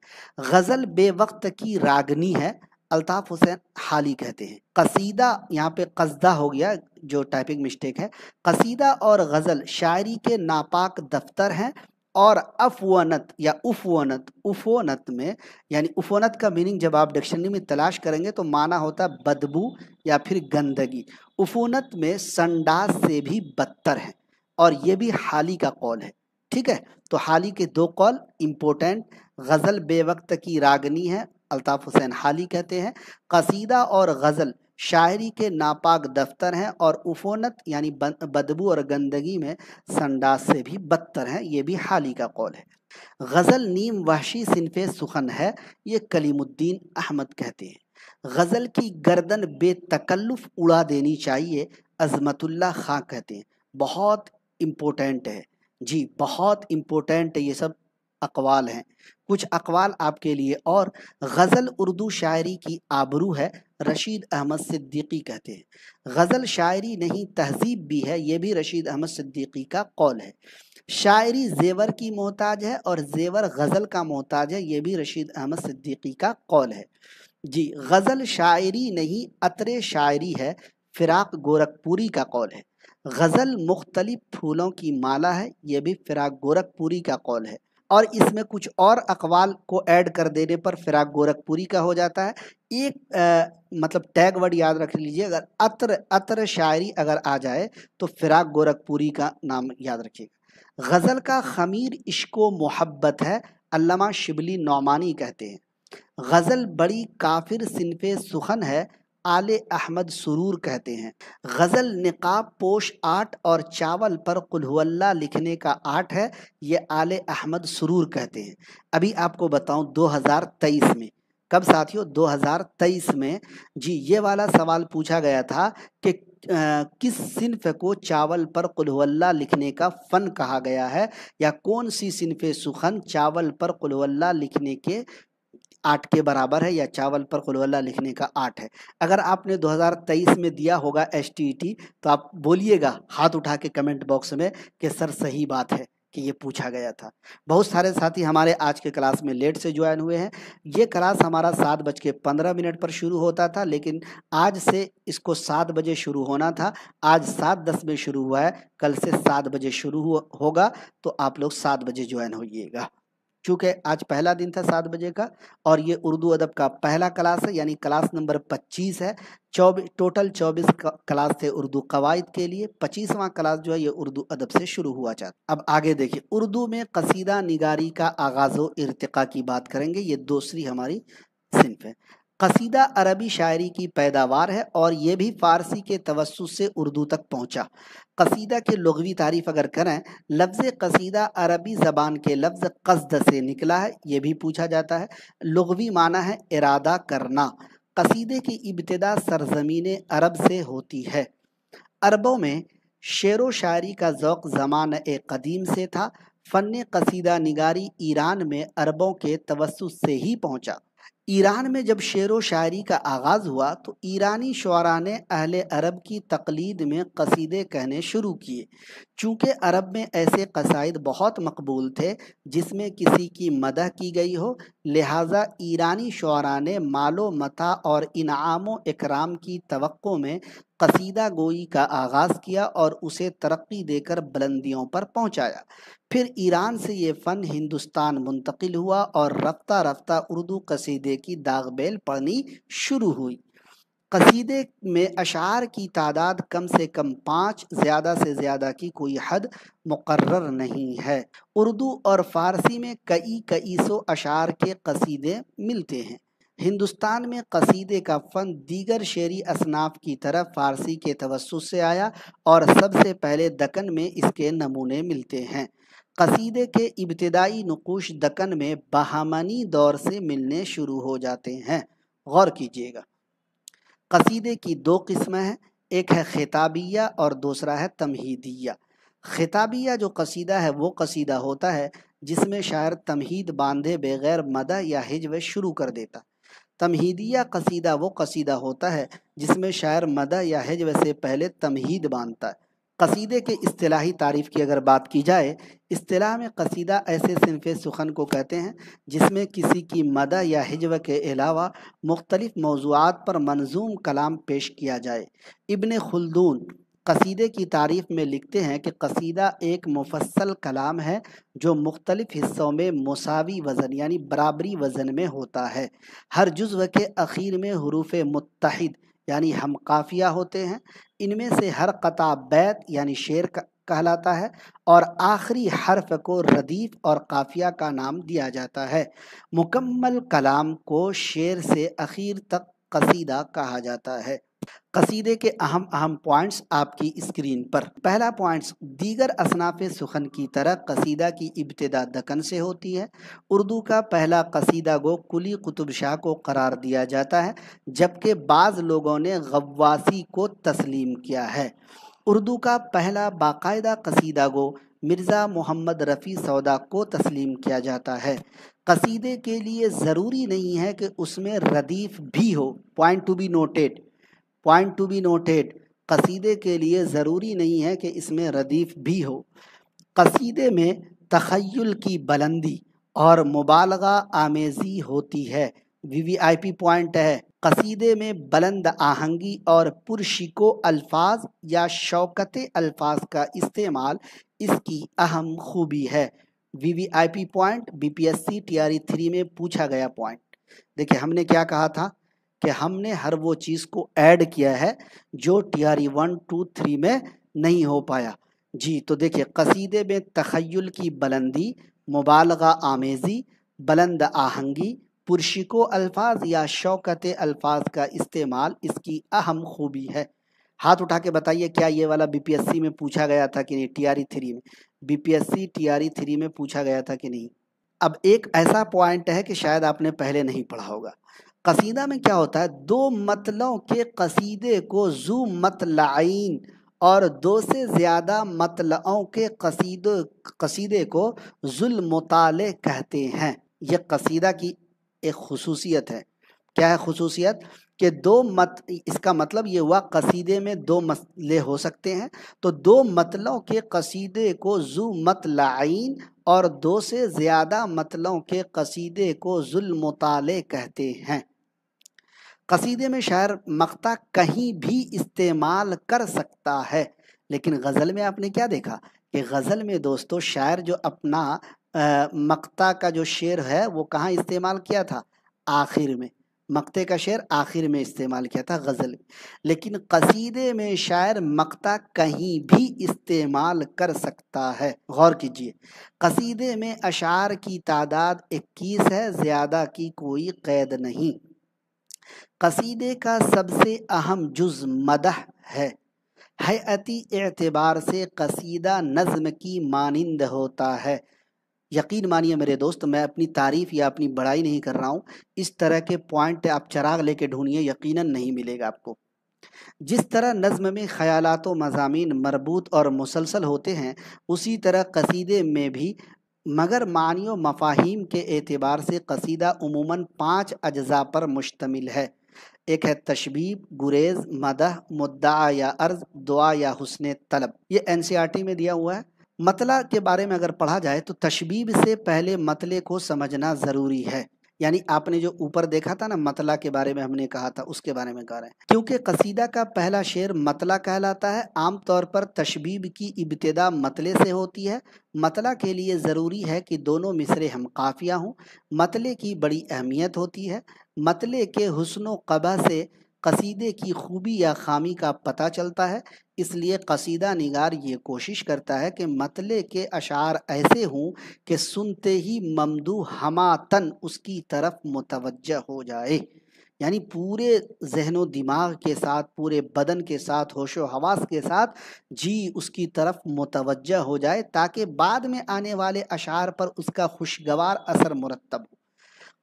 غزل بے وقت کی راگنی ہے، अल्ताफ़ हुसैन हाली कहते हैं। कसीदा, यहाँ पे कस्दा हो गया जो टाइपिंग मिस्टेक है। कसीदा और गज़ल शायरी के नापाक दफ्तर हैं और अफवनत या उफवनत, उफोनत में, यानी उफोनत का मीनिंग जब आप डिक्शनरी में तलाश करेंगे तो माना होता है बदबू या फिर गंदगी। उफोनत में संडास से भी बदतर है, और ये भी हाली का कौल है। ठीक है, तो हाली के दो कौल इम्पोर्टेंट। गज़ल बेवक्त की रागनी है, अल्ताफ़ हुसैन हाली कहते हैं। कसीदा और गज़ल शायरी के नापाक दफ्तर हैं, और उफोनत यानी बदबू और गंदगी में संडास से भी बदतर हैं, ये भी हाली का कौल है। गज़ल नीम वहशी सिनफ़े सुखन है, ये कलीमुद्दीन अहमद कहते हैं। गज़ल की गर्दन बेतकल्लुफ़ उड़ा देनी चाहिए, अज़मतुल्लाह खां कहते हैं। बहुत इम्पोर्टेंट है जी, बहुत इम्पोर्टेंट है, ये सब अक़वाल हैं। कुछ अक़वाल आपके लिए और। गज़ल उर्दू शायरी की आबरू है, रशीद अहमद सिद्दीकी कहते हैं। गज़ल शायरी नहीं तहज़ीब भी है, ये भी रशीद अहमद सिद्दीकी का कौल है। शायरी ज़ेवर की मोहताज है और ज़ेवर गज़ल का मोहताज है, ये भी रशीद अहमद सिद्दीकी का कौल है जी। गज़ल शायरी नहीं अतरे शायरी है, फ़िराक गोरखपुरी का कौल है। गज़ल मुख्तलिफ फूलों की माला है, ये भी फ़िराक गोरखपुरी का कौल है। और इसमें कुछ और अक़वाल को ऐड कर देने पर फ़िराक गोरखपुरी का हो जाता है। एक मतलब टैग वर्ड याद रख लीजिए, अगर अत्र शायरी अगर आ जाए तो फ़िराक गोरखपुरी का नाम याद रखिएगा। गज़ल का ख़मीर इश्क़ो मोहब्बत है, अल्लामा शिबली नौमानी कहते हैं। गज़ल बड़ी काफिर सिनफ़े सुखन है, आले अहमद सुरूर कहते हैं। गज़ल निकाब पोश आर्ट और चावल पर कुल हुवल्लाह लिखने का आर्ट है, ये आले अहमद सुरूर कहते हैं। अभी आपको बताऊं 2023 में, कब साथियों, 2023 में जी, ये वाला सवाल पूछा गया था कि किस सिन्फ़ को चावल पर कुल हुवल्लाह लिखने का फ़न कहा गया है, या कौन सी सिन्फ़े सुखन चावल पर कुल हुवल्लाह लिखने के आर्ट के बराबर है, या चावल पर कुल हुवल्लाह लिखने का आर्ट है। अगर आपने 2023 में दिया होगा STET तो आप बोलिएगा हाथ उठा के कमेंट बॉक्स में कि सर सही बात है कि ये पूछा गया था। बहुत सारे साथी हमारे आज के क्लास में लेट से ज्वाइन हुए हैं। ये क्लास हमारा 7:15 पर शुरू होता था, लेकिन आज से इसको 7 बजे शुरू होना था, आज 7:10 में शुरू हुआ है, कल से 7 बजे शुरू होगा, तो आप लोग 7 बजे ज्वाइन होइएगा। चूँकि आज पहला दिन था 7 बजे का, और ये उर्दू अदब का पहला क्लास है, यानी क्लास नंबर 25 है। टोटल 24 क्लास थे उर्दू कवायद के लिए, 25वां क्लास जो है ये उर्दू अदब से शुरू हुआ चाहता। अब आगे देखिए, उर्दू में कसीदा निगारी का आगाज़ व इर्तिक़ा की बात करेंगे, ये दूसरी हमारी सिन्फ़ है। कसीदा अरबी शायरी की पैदावार है, और ये भी फ़ारसी के तवस्सुत से उर्दू तक पहुँचा। कसीदा की लुग़वी तारीफ़ अगर करें, लफ्ज़ कसीदा अरबी ज़बान के लफ्ज़ क़स्द से निकला है, ये भी पूछा जाता है। लुग़वी माना है इरादा करना। कसीदे की इब्तिदा सरज़मीन अरब से होती है। अरबों में शेर व शायरी का ज़ौक़ ज़माने क़दीम से था। फ़न कसीदा निगारी ईरान में अरबों के तवस्सुत से ही पहुँचा। ईरान में जब शेर व शायरी का आगाज़ हुआ तो ईरानी शुअरा ने अहले अरब की तक़लीद में कसीदे कहने शुरू किए। चूँकि अरब में ऐसे कसाइद बहुत मकबूल थे जिसमें किसी की मदह की गई हो, लिहाजा ईरानी शुअरा ने मालो मता और इनामो इकराम की तवक्को में कसीदा गोई का आगाज़ किया और उसे तरक्की देकर बुलंदियों पर पहुँचाया। फिर ईरान से ये फ़न हिंदुस्तान मुंतकिल हुआ और रफ्ता रफ्ता उर्दू कसीदे की दागबेल पड़नी शुरू हुई। कसीदे में अशार की तादाद कम से कम 5, ज़्यादा से ज़्यादा की कोई हद मुकर्रर नहीं है। उर्दू और फ़ारसी में कई सौ अशार के कसीदे मिलते हैं। हिंदुस्तान में कसीदे का फ़न दीगर शेरी असनाफ की तरह फ़ारसी के तवस्सुत से आया, और सबसे पहले दक्कन में इसके नमूने मिलते हैं। कसीदे के इब्तिदाई नुक़ूश दक्कन में बहामनी दौर से मिलने शुरू हो जाते हैं। गौर कीजिएगा, कसीदे की 2 किस्में हैं, एक है खिताबिया और दूसरा है तमहीदिया। खिताबिया जो कसीदा है वो कसीदा होता है जिसमें शायर तमहीद बांधे बगैर मदह या हिज्व शुरू कर देता। तमहीदिया कसीदा वो कसीदा होता है जिसमें शायर मदह या हिज्व से पहले तमहीद बांधता है। قصیدے کے اصطلاحی تعریف کی اگر بات کی جائے، اصطلاح میں قصیدہ ایسے صنف سخن کو کہتے ہیں جس میں کسی کی مدح یا ہجو کے علاوہ مختلف موضوعات پر منظوم کلام پیش کیا جائے۔ ابن خلدون قصیدے کی تعریف میں لکھتے ہیں کہ قصیدہ ایک مفصل کلام ہے جو مختلف حصوں میں مساوی وزن یعنی برابری وزن میں ہوتا ہے۔ ہر جزو کے اخیر میں حروف متحد یعنی ہم قافیہ ہوتے ہیں۔ ان میں سے ہر قطع بیت یعنی شعر کہلاتا ہے اور آخری حرف کو ردیف اور قافیہ کا نام دیا جاتا ہے۔ مکمل کلام کو شعر سے اخیر تک قصیدہ کہا جاتا ہے۔ قصیدے کے اہم پوائنٹس آپ کی اسکرین پر۔ پہلا پوائنٹس، دیگر اصناف سخن کی طرح قصیدہ کی ابتدا دکن سے ہوتی ہے۔ اردو کا پہلا قصیدہ گو قلی قطب شاہ کو قرار دیا جاتا ہے، جبکہ بعض لوگوں نے غواصی کو تسلیم کیا ہے۔ اردو کا پہلا باقاعدہ قصیدہ گو مرزا محمد رفیع سودا کو تسلیم کیا جاتا ہے۔ قصیدے کے لیے ضروری نہیں ہے کہ اس میں ردیف بھی ہو۔ پوائنٹ ٹو بی نوٹیڈ، قصیدے کے لیے ضروری نہیں ہے کہ اس میں ردیف بھی ہو۔ قصیدے میں تخیل کی بلندی اور مبالغہ آمیزی ہوتی ہے۔ VVIP پوائنٹ ہے، قصیدے میں بلند آہنگی اور پرشکو الفاظ یا شوکت الفاظ کا استعمال اس کی اہم خوبی ہے۔ VVIP پوائنٹ BPSC TRE 3 میں پوچھا گیا پوائنٹ۔ دیکھیں ہم نے کیا کہا تھا کہ ہم نے ہر وہ چیز کو ایڈ کیا ہے جو TRE 1 2 3 میں نہیں ہو پایا۔ جی تو دیکھیں قصیدے میں تخیل کی بلندی، مبالغہ آمیزی، بلند آہنگی، پرشکو الفاظ یا شوکت الفاظ کا استعمال اس کی اہم خوبی ہے۔ ہاتھ اٹھا کے بتائیے کیا یہ والا BPSC میں پوچھا گیا تھا کہ نہیں؟ TRE 3 میں BPSC TRE 3 میں پوچھا گیا تھا کہ نہیں؟ اب ایک ایسا پوائنٹ ہے کہ شاید آپ نے پہلے نہیں پڑھا ہوگا۔ قصیدہ میں کیا ہوتا ہے؟ دو مطلعوں کے قصیدے کو ذو مطلعین اور دو سے زیادہ مطلعوں کے قصیدے کو ذو المطالع کہتے ہیں۔ یہ قصیدہ کی ایک خصوصیت ہے۔ کیا ہے خصوصیت؟ کہ اس کا مطلب یہ ہوا قصیدے میں دو مطلع ہو سکتے ہیں، تو دو مطلعوں کے قصیدے کو ذو مطلعین اور دو سے زیادہ مطلعوں کے قصیدے کو ذو المطالع کہتے ہیں۔ قصیدے میں شاعر مقطع کہیں بھی استعمال کر سکتا ہے، لیکن غزل میں آپ نے کیا دیکھا کہ غزل میں دوستو شاعر جو اپنا مقطع کا جو شعر ہے وہ کہاں استعمال کیا تھا؟ آخر میں۔ مقطع کا شعر آخر میں استعمال کیا تھا غزل میں، لیکن قصیدے میں شاعر مقطع کہیں بھی استعمال کر سکتا ہے۔ غور کیجئے، قصیدے میں اشعار کی تعداد 21 ہے، زیادہ کی کوئی قید نہیں۔ قصیدے کا سب سے اہم جز مدح ہے۔ حیاتی اعتبار سے قصیدہ نظم کی مانند ہوتا ہے۔ یقین مانیے میرے دوست، میں اپنی تعریف یا اپنی بڑائی نہیں کر رہا ہوں، اس طرح کے پوائنٹ آپ چراغ لے کے ڈھونڈیے، یقیناً نہیں ملے گا آپ کو۔ جس طرح نظم میں خیالات و مضامین مربوط اور مسلسل ہوتے ہیں، اسی طرح قصیدے میں بھی، مگر معنی و مفاہیم کے اعتبار سے قصیدہ عموماً 5 اجزاء پر مشتمل ہے۔ ایک ہے تشبیب، گریز، مدح، مدعا یا عرض، دعا یا حسن طلب۔ یہ NCERT میں دیا ہوا ہے۔ مطلع کے بارے میں اگر پڑھا جائے تو تشبیب سے پہلے مطلع کو سمجھنا ضروری ہے۔ یعنی آپ نے جو اوپر دیکھا تھا نا مطلع کے بارے میں ہم نے کہا تھا، اس کے بارے میں کہہ رہے ہیں، کیونکہ قصیدہ کا پہلا شعر مطلع کہلاتا ہے۔ عام طور پر تشبیب کی ابتدا مطلع سے ہوتی ہے۔ مطلع کے لیے ضروری ہے کہ دونوں مصرے ہم قافیہ ہوں۔ مطلع کی بڑی اہمیت ہوتی ہے۔ مطلع کے حسن و قبح سے قصیدے کی خوبی یا خامی کا پتہ چلتا ہے، اس لیے قصیدہ نگار یہ کوشش کرتا ہے کہ مطلع کے اشعار ایسے ہوں کہ سنتے ہی ممدوح ہماتن اس کی طرف متوجہ ہو جائے، یعنی پورے ذہن و دماغ کے ساتھ، پورے بدن کے ساتھ، ہوش و حواس کے ساتھ جی اس کی طرف متوجہ ہو جائے، تاکہ بعد میں آنے والے اشعار پر اس کا خوشگوار اثر مرتب ہو۔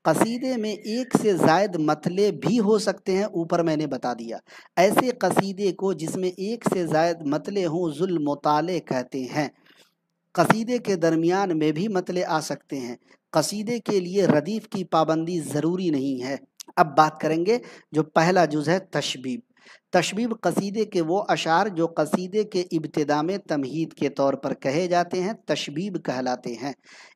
قصیدے میں ایک سے زائد مطلع بھی ہو سکتے ہیں، اوپر میں نے بتا دیا۔ ایسے قصیدے کو جس میں ایک سے زائد مطلع ہوں ذو المطالع کہتے ہیں۔ قصیدے کے درمیان میں بھی مطلع آ سکتے ہیں۔ قصیدے کے لیے ردیف کی پابندی ضروری نہیں ہے۔ اب بات کریں گے جو پہلا جز ہے تشبیب۔ تشبیب قصیدے کے وہ اشعار جو قصیدے کے ابتدا میں تمہید کے طور پر کہے جاتے ہیں تشبیب کہلاتے ہیں۔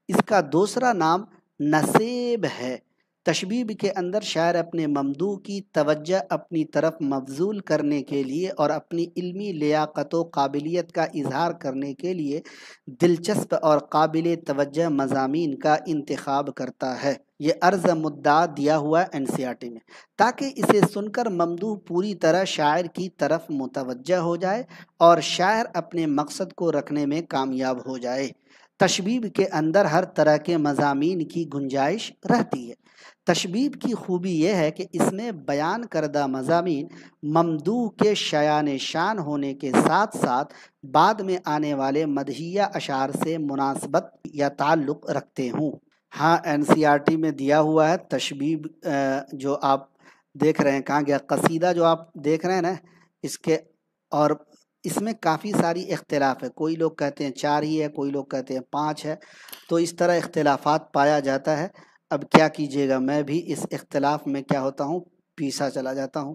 اس کا دوسرا نام نسیب ہے۔ تشبیب کے اندر شاعر اپنے ممدوح کی توجہ اپنی طرف مبذول کرنے کے لیے اور اپنی علمی لیاقت و قابلیت کا اظہار کرنے کے لیے دلچسپ اور قابل توجہ مضامین کا انتخاب کرتا ہے۔ یہ عرض مدعا دیا ہوا NCERT میں، تاکہ اسے سن کر ممدوح پوری طرح شاعر کی طرف متوجہ ہو جائے اور شاعر اپنے مقصد کو رکھنے میں کامیاب ہو جائے۔ تشبیب کے اندر ہر طرح کے مضامین کی گنجائش رہتی ہے۔ تشبیب کی خوبی یہ ہے کہ اس میں بیان کردہ مضامین ممدوح کے شایان شان ہونے کے ساتھ ساتھ بعد میں آنے والے مدحیہ اشعار سے مناسبت یا تعلق رکھتے ہوں۔ ہاں NCERT میں دیا ہوا ہے تشبیب جو آپ دیکھ رہے ہیں، کہاں گیا قصیدہ جو آپ دیکھ رہے ہیں نا، اس کے اور اس میں کافی ساری اختلاف ہے۔ کوئی لوگ کہتے ہیں 4 ہی ہے، کوئی لوگ کہتے ہیں 5 ہے، تو اس طرح اختلافات پایا جاتا ہے۔ اب کیا کیجیے گا، میں بھی اس اختلاف میں کیا ہوتا ہوں، پیچھا چلا جاتا ہوں۔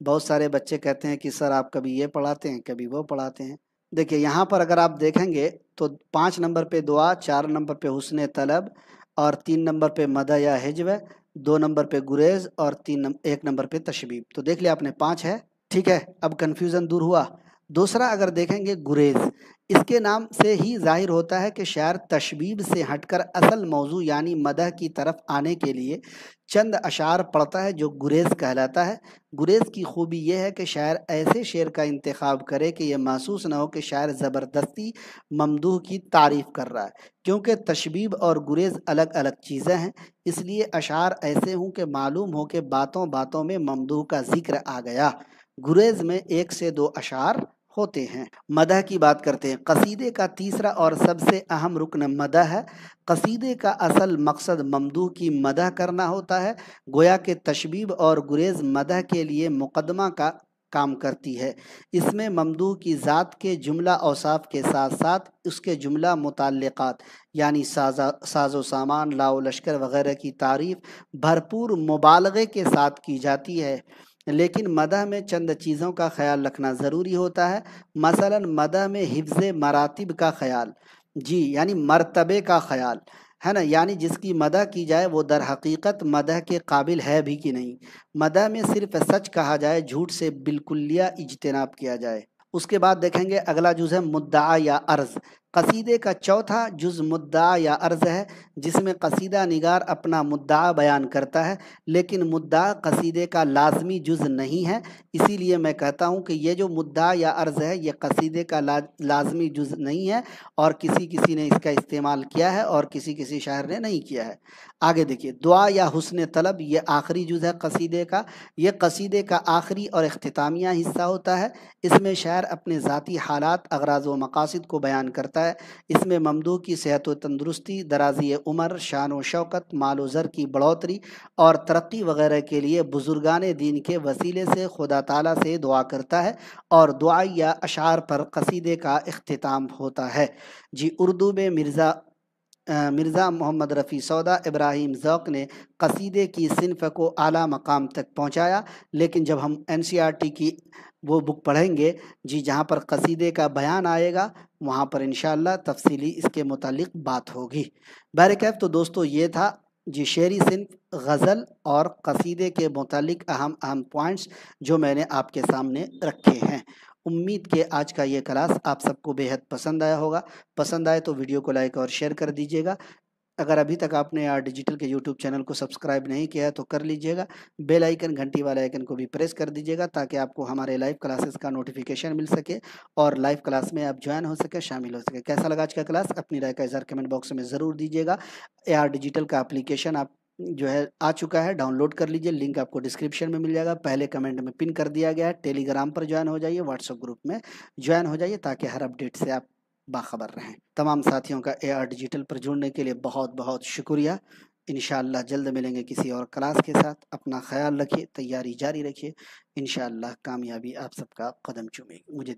بہت سارے بچے کہتے ہیں کہ سر آپ کبھی یہ پڑھاتے ہیں کبھی وہ پڑھاتے ہیں۔ دیکھیے یہاں پر اگر آپ دیکھیں گے تو 5 نمبر پہ دعا، 4 نمبر پہ حسن طلب، اور 3 نمبر پہ مدح یا ہجو، 2 نمبر پہ گریز، اور 1 نمبر پہ تشبیب۔ تو دیکھ لیا آپ نے 5 ہے، ٹھیک ہے۔ اب کنفیوژن دور ہوا۔ دوسرا اگر دیکھیں گے گریز، اس کے نام سے ہی ظاہر ہوتا ہے کہ شاعر تشبیب سے ہٹ کر اصل موضوع یعنی مدح کی طرف آنے کے لیے چند اشعار پڑھتا ہے جو گریز کہلاتا ہے۔ گریز کی خوبی یہ ہے کہ شاعر ایسے شعر کا انتخاب کرے کہ یہ محسوس نہ ہو کہ شاعر زبردستی ممدوح کی تعریف کر رہا ہے، کیونکہ تشبیب اور گریز الگ الگ چیزیں ہیں۔ اس لیے اشعار ایسے ہوں کہ معلوم ہو کہ باتوں باتوں میں ممدوح کا ذکر آ گیا۔ گریز میں 1 سے 2 اشعار ہوتے ہیں۔ مدح کی بات کرتے ہیں۔ قصیدے کا تیسرا اور سب سے اہم رکن مدح ہے۔ قصیدے کا اصل مقصد ممدوح کی مدح کرنا ہوتا ہے، گویا کہ تشبیب اور گریز مدح کے لیے مقدمہ کا کام کرتی ہے۔ اس میں ممدوح کی ذات کے جملہ اوصاف کے ساتھ ساتھ اس کے جملہ متعلقات یعنی ساز و سامان، لا و لشکر وغیرہ کی تعریف بھرپور مبالغے کے ساتھ کی جاتی ہے۔ لیکن مدح میں چند چیزوں کا خیال رکھنا ضروری ہوتا ہے۔ مثلا مدح میں حفظ مراتب کا خیال، جی یعنی مرتبے کا خیال ہے نا، یعنی جس کی مدح کی جائے وہ در حقیقت مدح کے قابل ہے بھی کہ نہیں۔ مدح میں صرف سچ کہا جائے، جھوٹ سے بالکلیہ اجتناب کیا جائے۔ اس کے بعد دیکھیں گے اگلا جز ہے مدعا یا عرض۔ قصیدے کا چوتھا جز مدعا یا عرض ہے، جس میں قصیدہ نگار اپنا مدعا بیان کرتا ہے، لیکن مدعا قصیدے کا لازمی جز نہیں ہے۔ اسی لیے میں کہتا ہوں کہ یہ جو مدعا یا عرض ہے یہ قصیدے کا لازمی جز نہیں ہے، اور کسی نے اس کا استعمال کیا ہے اور کسی شاعر نے نہیں کیا ہے۔ آگے دیکھیے دعا یا حسن طلب، یہ آخری جز ہے قصیدے کا۔ یہ قصیدے کا آخری اور اختتامیہ حصہ ہوتا ہے۔ اس میں شاعر اپنے ذاتی حالات، اغراض و مقاصد کو بیان کرتا ہے۔ اس میں ممدوح کی صحت و تندرستی، درازی عمر، شان و شوکت، مال و زر کی بڑھوتری اور ترقی وغیرہ کے لیے بزرگان دین کے وسیلے سے خدا تعالیٰ سے دعا کرتا ہے، اور دعائیہ اشعار پر قصیدے کا اختتام ہوتا ہے۔ جی اردو میں مرزا محمد رفیع سودا ابراہیم ذوق نے قصیدے کی صنف کو اعلیٰ مقام تک پہنچایا، لیکن جب ہم NCERT کی وہ بک پڑھیں گے جی جہاں پر قصیدے کا بیان آئے گا، وہاں پر انشاءاللہ تفصیلی اس کے متعلق بات ہوگی۔ بہرکیف تو دوستو یہ تھا جی شعری صنف، غزل اور قصیدے کے متعلق اہم پوائنٹس جو میں نے آپ کے سامنے رکھے ہیں۔ امید کہ آج کا یہ کلاس آپ سب کو بے حد پسند آیا ہوگا۔ پسند آئے تو ویڈیو کو لائک اور شیئر کر دیجیے گا۔ اگر ابھی تک آپ نے ڈیجیٹل کے یوٹیوب چینل کو سبسکرائب نہیں کیا ہے تو کر لیجیے گا۔ بیل آئیکن، گھنٹی والا آئیکن کو بھی پریس کر دیجیے گا تاکہ آپ کو ہمارے لائیو کلاسز کا نوٹیفیکیشن مل سکے اور لائیو کلاس میں آپ جوائن ہو سکے، شامل ہو سکے۔ کیسا لگا آج کا کلاس؟ اپنی رائے کا اظہار کمنٹ باکس میں ضرور دیجیے گا۔ ڈیجیٹل کا اپلیکیشن آپ جو ہے آ چکا ہے، ڈاؤن لوڈ کر لیجیے، لنک آپ کو ڈسکرپشن میں مل جائے گا، پہلے کمنٹ میں پن کر دیا گیا ہے۔ ٹیلی گرام پر جوائن ہو جائیے، واٹس ایپ گروپ میں جوائن ہو جائیے تاکہ ہر اپڈیٹ سے آپ باخبر رہیں۔ تمام ساتھیوں کا ڈیجیٹل پر جڑنے کے لیے بہت بہت شکریہ۔ انشاءاللہ جلد ملیں گے کسی اور کلاس کے ساتھ۔ اپنا خیال رکھیے، تیاری جاری رکھیے، انشاءاللہ کامیابی آپ سب کا قدم چومے گی۔ مجھے